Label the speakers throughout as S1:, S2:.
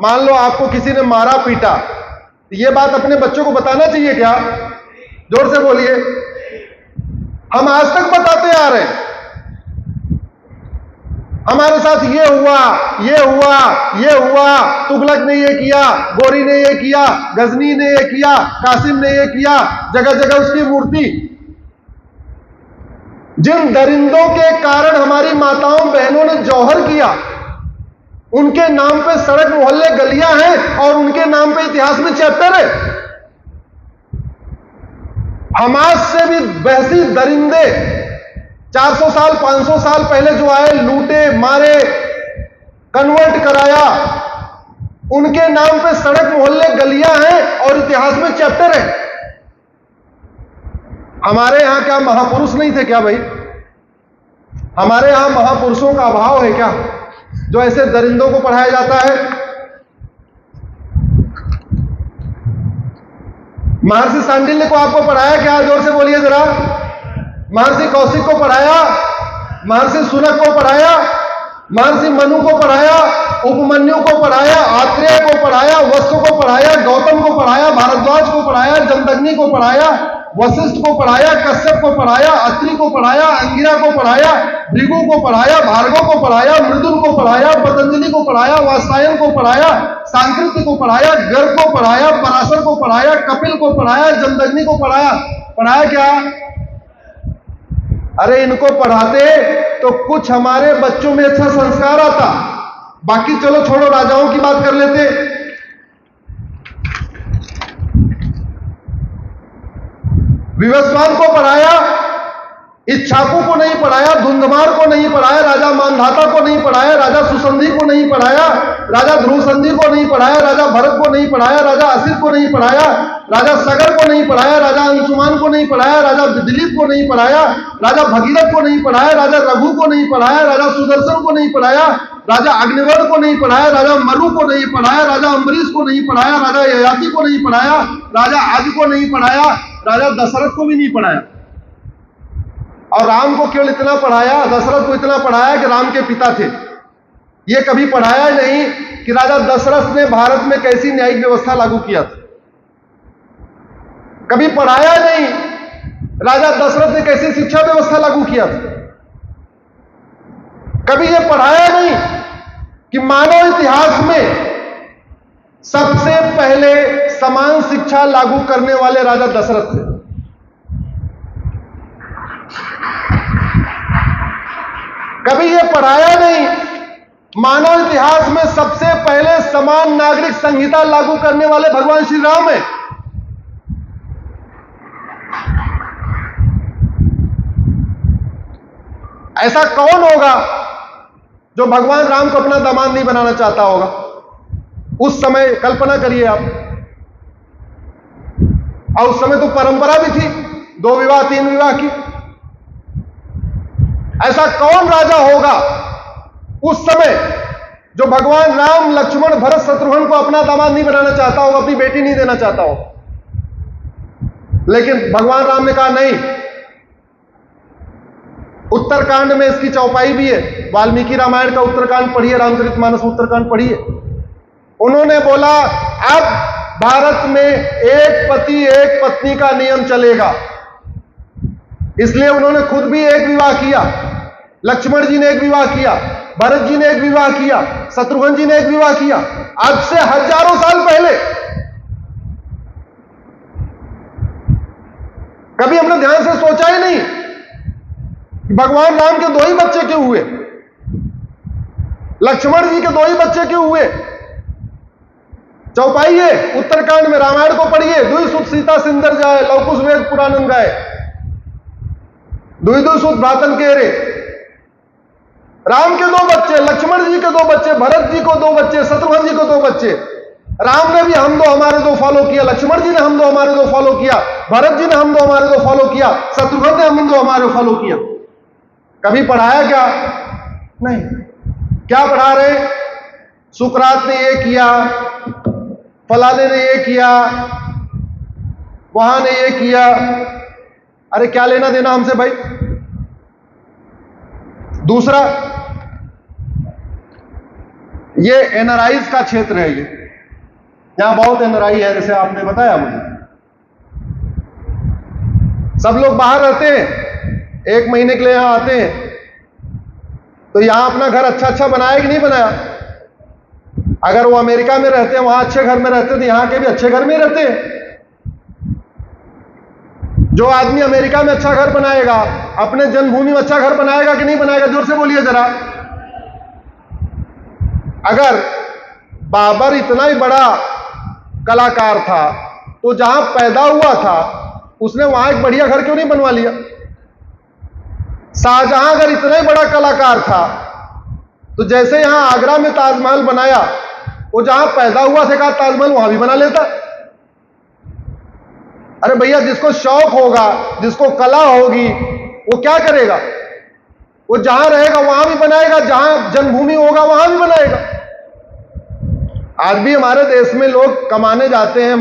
S1: मान लो आपको किसी ने मारा पीटा, ये बात अपने बच्चों को बताना चाहिए क्या? जोर से बोलिए। हम आज तक बताते आ रहे हैं, हमारे साथ ये हुआ, ये हुआ, ये हुआ, तुगलक ने ये किया, गोरी ने ये किया, गजनी ने ये किया, कासिम ने ये किया, जगह जगह उसकी मूर्ति। जिन दरिंदों के कारण हमारी माताओं बहनों ने जौहर किया, उनके नाम पे सड़क मोहल्ले गलियां हैं और उनके नाम पे इतिहास में चैप्टर है। हमास से भी बहसी दरिंदे 400 साल 500 साल पहले जो आए, लूटे मारे, कन्वर्ट कराया, उनके नाम पे सड़क मोहल्ले गलियां हैं और इतिहास में चैप्टर है। हमारे यहां क्या महापुरुष नहीं थे क्या भाई? हमारे यहां महापुरुषों का अभाव है क्या जो ऐसे दरिंदों को पढ़ाया जाता है? महर्षि सांडिल्य को आपको पढ़ाया क्या? जोर से बोलिए जरा। महर्षि कौशिक को पढ़ाया, महर्षि सुनक को पढ़ाया, महर्षि मनु को पढ़ाया, उपमन्यु को पढ़ाया, आत्रेय को पढ़ाया, वत्स को पढ़ाया, गौतम को पढ़ाया, भारद्वाज को पढ़ाया, जमदग्नि को पढ़ाया, वशिष्ठ को पढ़ाया, कश्यप को पढ़ाया, अत्रि को पढ़ाया, अंगिरा को पढ़ाया, भृगु को पढ़ाया, भार्गव को पढ़ाया, मृदुल को पढ़ाया, पतंजलि को पढ़ाया, वात्सायन को पढ़ाया, सांकृत्य को पढ़ाया, गर्ग को पढ़ाया, पराशर को पढ़ाया, कपिल को पढ़ाया, जमदग्नि को पढ़ाया। पढ़ाया क्या? अरे इनको पढ़ाते तो कुछ हमारे बच्चों में अच्छा संस्कार आता। बाकी चलो छोड़ो, राजाओं की बात कर लेते। विवस्वान को पढ़ाया, इच्छाकू को नहीं पढ़ाया, धुंधमार को नहीं पढ़ाया, राजा मानधाता को नहीं पढ़ाया, राजा सुसंधि को नहीं पढ़ाया, राजा ध्रुवसंधि को नहीं पढ़ाया, राजा भरत को नहीं पढ़ाया, राजा असित को नहीं पढ़ाया, राजा सगर को नहीं पढ़ाया, राजा अंशुमान को नहीं पढ़ाया, राजा दिलीप को नहीं पढ़ाया, राजा भगीरथ को नहीं पढ़ाया, राजा रघु को नहीं पढ़ाया, राजा सुदर्शन को नहीं पढ़ाया, राजा अग्निवर्ण को नहीं पढ़ाया, राजा मरु को नहीं पढ़ाया, राजा अम्बरीश को नहीं पढ़ाया, राजा ययाति को नहीं पढ़ाया, राजा आदि को नहीं पढ़ाया, राजा दशरथ को भी नहीं पढ़ाया। और राम को केवल इतना पढ़ाया, दशरथ को इतना पढ़ाया कि राम के पिता थे। यह कभी पढ़ाया नहीं कि राजा दशरथ ने भारत में कैसी न्यायिक व्यवस्था लागू किया था। कभी पढ़ाया नहीं राजा दशरथ ने कैसी शिक्षा व्यवस्था लागू किया था। कभी यह पढ़ाया नहीं कि मानव इतिहास में सबसे पहले समान शिक्षा लागू करने वाले राजा दशरथ थे। कभी यह पढ़ाया नहीं मानव इतिहास में सबसे पहले समान नागरिक संहिता लागू करने वाले भगवान श्री राम है। ऐसा कौन होगा जो भगवान राम को अपना दामाद नहीं बनाना चाहता होगा? उस समय कल्पना करिए आप। और उस समय तो परंपरा भी थी 2 विवाह 3 विवाह की। ऐसा कौन राजा होगा उस समय जो भगवान राम लक्ष्मण भरत शत्रुघ्न को अपना दामाद नहीं बनाना चाहता होगा, अपनी बेटी नहीं देना चाहता हो? लेकिन भगवान राम ने कहा नहीं। उत्तरकांड में इसकी चौपाई भी है। वाल्मीकि रामायण का उत्तरकांड पढ़िए, रामचरितमानस उत्तरकांड पढ़िए। उन्होंने बोला अब भारत में एक पति एक पत्नी का नियम चलेगा। इसलिए उन्होंने खुद भी एक विवाह किया, लक्ष्मण जी ने एक विवाह किया, भरत जी ने एक विवाह किया, शत्रुघ्न जी ने एक विवाह किया। आज से हजारों साल पहले। कभी हमने ध्यान से सोचा ही नहीं कि भगवान राम के 2 ही बच्चे क्यों हुए, लक्ष्मण जी के 2 ही बच्चे क्यों हुए। चौपाई है उत्तरकांड में, रामायण को पढ़िए। दुई सुत सीता सिंदर जाए, लवकुश वेद पुराणन गाए, दुई दुई सुत भ्रातन के रे। राम के 2 बच्चे, लक्ष्मण जी के 2 बच्चे, भरत जी को 2 बच्चे, शत्रुघ्न जी को 2 बच्चे। राम ने भी हम 2 हमारे 2 फॉलो किया, लक्ष्मण जी ने हम 2 हमारे 2 फॉलो किया, भरत जी ने हम 2 हमारे 2 फॉलो किया, शत्रुघ्न ने हम 2 हमारे फॉलो किया। कभी पढ़ाया क्या? नहीं। क्या पढ़ा रहे? सुकरात ने ये किया, फलाने ने ये किया, वहां ने ये किया। अरे क्या लेना देना हमसे भाई? दूसरा, ये एनआरआईज का क्षेत्र है। ये यहां बहुत एनआरआई है, जैसे आपने बताया मुझे। सब लोग बाहर रहते हैं, 1 महीने के लिए यहां आते हैं, तो यहां अपना घर अच्छा अच्छा बनाया कि नहीं बनाया? अगर वो अमेरिका में रहते हैं, वहां अच्छे घर में रहते हैं, तो यहां के भी अच्छे घर में ही रहते हैं। जो आदमी अमेरिका में अच्छा घर बनाएगा, अपने जन्मभूमि में अच्छा घर बनाएगा कि नहीं बनाएगा? जोर से बोलिए जरा। अगर बाबर इतना ही बड़ा कलाकार था, तो जहां पैदा हुआ था उसने वहां एक बढ़िया घर क्यों नहीं बनवा लिया? शाहजहां अगर इतना ही बड़ा कलाकार था, तो जैसे यहां आगरा में ताजमहल बनाया, वो जहां पैदा हुआ था, कहा ताजमहल वहां भी बना लेता। अरे भैया, जिसको शौक होगा, जिसको कला होगी, वो क्या करेगा? वो जहां रहेगा वहां भी बनाएगा, जहां जन्मभूमि होगा वहां भी बनाएगा। आज भी हमारे देश में लोग कमाने जाते हैं,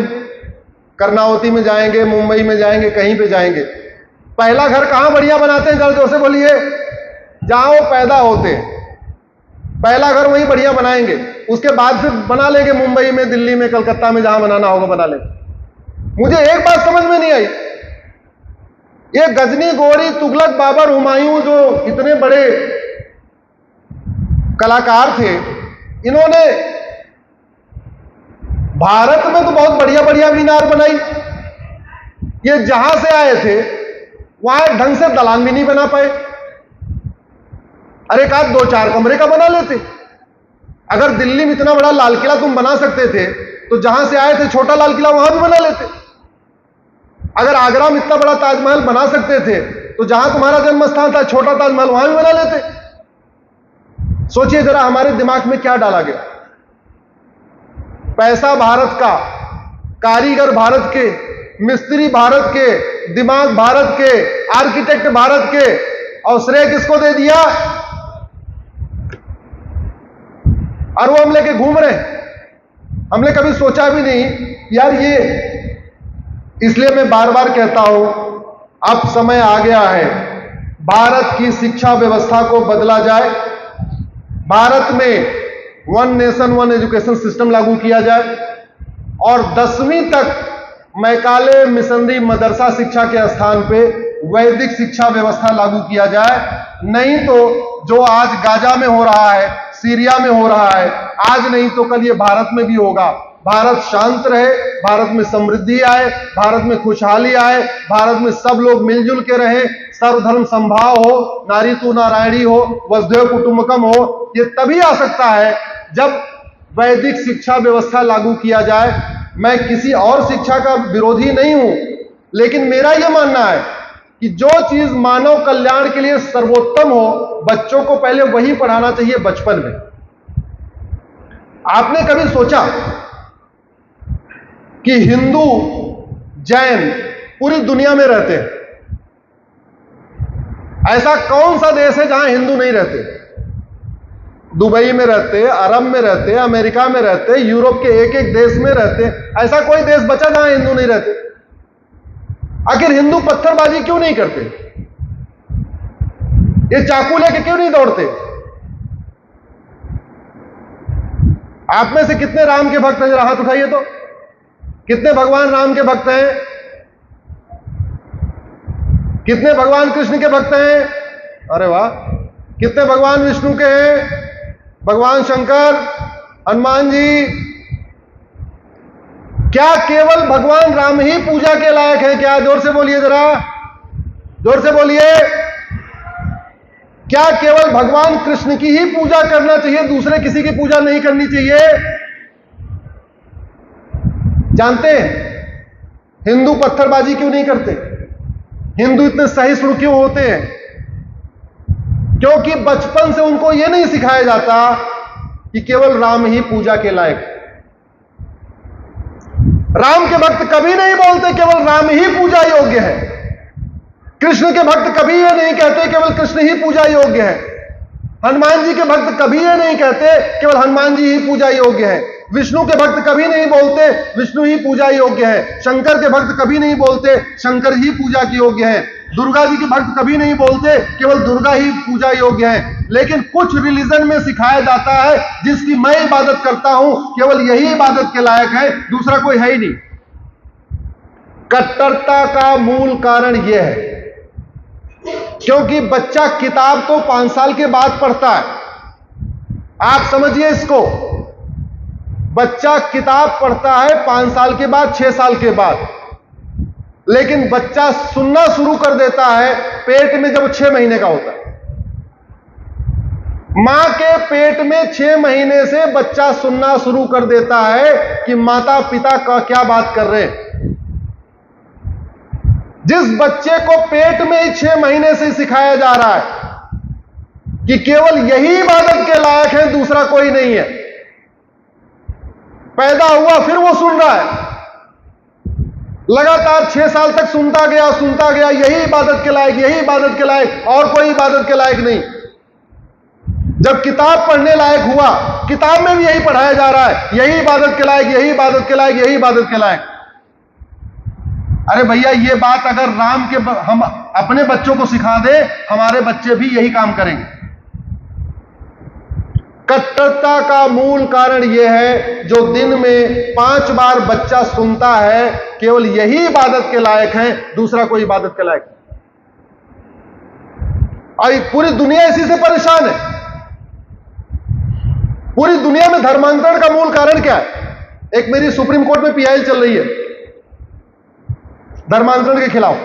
S1: कर्नावती में जाएंगे, मुंबई में जाएंगे, कहीं पे जाएंगे, पहला घर कहां बढ़िया बनाते हैं? जरा जोर से बोलिए। जहां वो पैदा होते हैं, पहला घर वहीं बढ़िया बनाएंगे, उसके बाद फिर बना लेंगे मुंबई में, दिल्ली में, कलकत्ता में, जहां बनाना होगा बना लेंगे। मुझे एक बात समझ में नहीं आई, ये गजनी, गौरी, तुगलक, बाबर, हुमायूं, जो इतने बड़े कलाकार थे, इन्होंने भारत में तो बहुत बढ़िया बढ़िया मीनार बनाई। ये जहां से आए थे वहां ढंग से दलान भी नहीं बना पाए। अरे एक आध 2-4 कमरे का बना लेते। अगर दिल्ली में इतना बड़ा लाल किला तुम बना सकते थे, तो जहां से आए थे छोटा लाल किला वहां भी बना लेते। अगर आगरा में इतना बड़ा ताजमहल बना सकते थे, तो जहां तुम्हारा जन्म स्थान था छोटा ताजमहल वहां भी बना लेते। सोचिए जरा, हमारे दिमाग में क्या डाला गया? पैसा भारत का, कारीगर भारत के, मिस्त्री भारत के, दिमाग भारत के, आर्किटेक्ट भारत के, और श्रेय किसको दे दिया? और वो हम लेके घूम रहे। हमने कभी सोचा भी नहीं यार, ये इसलिए मैं बार बार कहता हूं, अब समय आ गया है भारत की शिक्षा व्यवस्था को बदला जाए। भारत में 1 नेशन 1 एजुकेशन सिस्टम लागू किया जाए, और 10वीं तक मैकाले मिशनरी मदरसा शिक्षा के स्थान पे वैदिक शिक्षा व्यवस्था लागू किया जाए। नहीं तो जो आज गाजा में हो रहा है, सीरिया में हो रहा है, आज नहीं तो कल ये भारत में भी होगा। भारत शांत रहे, भारत में समृद्धि आए, भारत में खुशहाली आए, भारत में सब लोग मिलजुल के रहें, सर्वधर्म संभाव हो, नारी तू नारायणी हो, वसुधैव कुटुंबकम हो। ये तभी आ सकता है जब वैदिक शिक्षा व्यवस्था लागू किया जाए। मैं किसी और शिक्षा का विरोधी नहीं हूं, लेकिन मेरा यह मानना है कि जो चीज मानव कल्याण के लिए सर्वोत्तम हो, बच्चों को पहले वही पढ़ाना चाहिए बचपन में। आपने कभी सोचा कि हिंदू, जैन पूरी दुनिया में रहते हैं? ऐसा कौन सा देश है जहां हिंदू नहीं रहते? दुबई में रहते, अरब में रहते, अमेरिका में रहते, यूरोप के एक एक देश में रहते। ऐसा कोई देश बचा जहां हिंदू नहीं रहते? आखिर हिंदू पत्थरबाजी क्यों नहीं करते? ये चाकू लेके क्यों नहीं दौड़ते? आप में से कितने राम के भक्त हैं? जरा हाथ उठाइए तो। कितने भगवान राम के भक्त हैं? कितने भगवान कृष्ण के भक्त हैं? अरे वाह। कितने भगवान विष्णु के हैं? भगवान शंकर, हनुमान जी? क्या केवल भगवान राम ही पूजा के लायक हैं क्या? जोर से बोलिए जरा, जोर से बोलिए। क्या केवल भगवान कृष्ण की ही पूजा करना चाहिए, दूसरे किसी की पूजा नहीं करनी चाहिए? जानते हैं हिंदू पत्थरबाजी क्यों नहीं करते? हिंदू इतने सहिष्णु क्यों होते हैं? क्योंकि बचपन से उनको यह नहीं सिखाया जाता कि केवल राम ही पूजा के लायक। राम के भक्त कभी नहीं बोलते केवल राम ही पूजा योग्य है। कृष्ण के भक्त कभी ये नहीं कहते केवल कृष्ण ही पूजा योग्य है। हनुमान जी के भक्त कभी ये नहीं कहते केवल हनुमान जी ही पूजा योग्य है। विष्णु के भक्त कभी नहीं बोलते विष्णु ही पूजा योग्य है। शंकर के भक्त कभी नहीं बोलते शंकर ही पूजा की योग्य है। दुर्गा जी के भक्त कभी नहीं बोलते केवल दुर्गा ही पूजा योग्य है, लेकिन कुछ रिलीजन में सिखाया जाता है जिसकी मैं इबादत करता हूं केवल यही इबादत के लायक है, दूसरा कोई है ही नहीं। कट्टरता का मूल कारण यह है क्योंकि बच्चा किताब तो 5 साल के बाद पढ़ता है। आप समझिए इसको, बच्चा किताब पढ़ता है 5 साल के बाद, 6 साल के बाद, लेकिन बच्चा सुनना शुरू कर देता है पेट में जब 6 महीने का होता है। मां के पेट में 6 महीने से बच्चा सुनना शुरू कर देता है कि माता पिता का क्या बात कर रहे हैं। जिस बच्चे को पेट में ही 6 महीने से सिखाया जा रहा है कि केवल यही इबादत के लायक है, दूसरा कोई नहीं है, पैदा हुआ फिर वो सुन रहा है, लगातार 6 साल तक सुनता गया, यही इबादत के लायक, यही इबादत के लायक, और कोई इबादत के लायक नहीं। जब किताब पढ़ने लायक हुआ, किताब में भी यही पढ़ाया जा रहा है, यही इबादत के लायक, यही इबादत के लायक, यही इबादत के लायक। अरे भैया, ये बात अगर राम के हम अपने बच्चों को सिखा दे, हमारे बच्चे भी यही काम करेंगे। कट्टरता का मूल कारण यह है जो दिन में 5 बार बच्चा सुनता है केवल यही इबादत के लायक है, दूसरा कोई इबादत के लायक नहीं। और पूरी दुनिया इसी से परेशान है। पूरी दुनिया में धर्मांतरण का मूल कारण क्या है? एक मेरी सुप्रीम कोर्ट में पीआईएल चल रही है धर्मांतरण के खिलाफ।